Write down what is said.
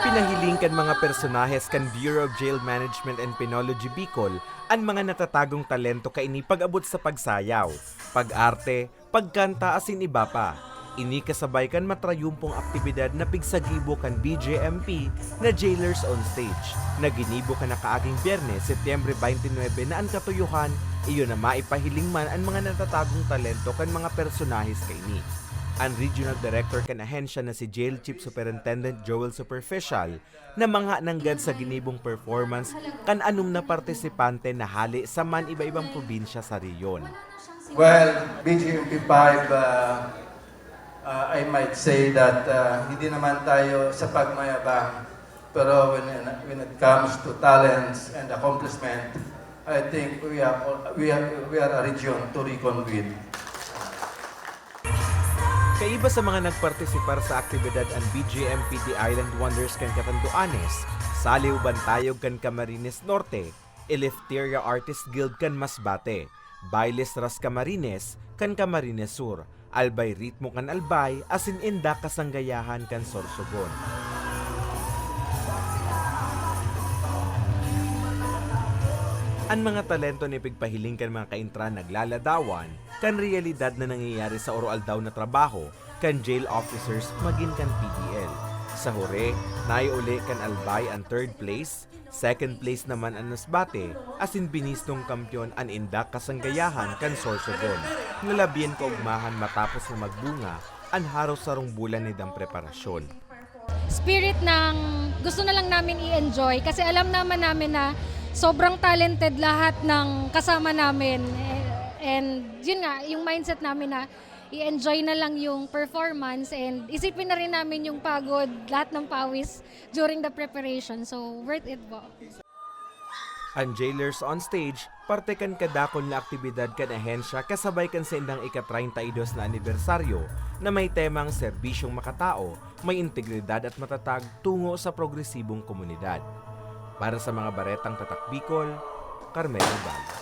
Ipinahiling kan mga personahes kan Bureau of Jail Management and Penology Bicol ang mga natatagong talento kaini pag-abot sa pagsayaw, pag-arte, pagkanta asin iba pa. Ini kasabay kan matrayumpong aktibidad na pigsagibo kan BJMP na Jailers on Stage na ginibo kan nakaaging Biyernes, Setyembre 29 na ang katuyuhan iyon na maipahiling man ang mga natatagong talento kan mga personahes kaini. Ang Regional Director kan ahensya na si Jail Chief Superintendent Joel Superficial na mga nanggad sa ginibong performance kan anong na partisipante na hali sa man iba-ibang probinsya sa riyon. Well, BGMP 5, I might say that hindi naman tayo sa pagmayabang, pero when it comes to talents and accomplishment, I think we are a region to reckon with. Kaiba sa mga nagpartisipar sa aktibidad ang BGMP The Island Wonders kan Catanduanes, Saliw Bantayog kan Camarines Norte, Eleftheria Artist Guild kan Masbate, Bailes Ras Camarines kan Camarines Sur, Albay Ritmo kan Albay, asin Inda Kasanggayahan kan Sorsogon. Ang mga talento ni pigpahiling kan mga kaintra naglaladawan kan realidad na nangyayari sa oro aldaw na trabaho kan jail officers maging kan PDL. Sa hore, naiuli kan Albay ang 3rd place, 2nd place naman ang Masbate, asin binistong kampyon ang Inda Kasanggayahan kan Sorsogon. Nalabien ka ugmahan matapos na magbunga ang haraw-sarong bulan ni dang preparasyon. Spirit ng gusto na lang namin i-enjoy kasi alam naman namin na sobrang talented lahat ng kasama namin. And yun nga, yung mindset namin na i-enjoy na lang yung performance and isipin na rin namin yung pagod, lahat ng pawis during the preparation. So, worth it po. Ang Jailers on Stage, parte kan kadakon na aktibidad kan ahensya kasabay kan sa indang ika-32 na anibersaryo na may temang serbisyong makatao, may integridad at matatag tungo sa progresibong komunidad. Para sa mga baretang tatak Bicol, Carmelo Val.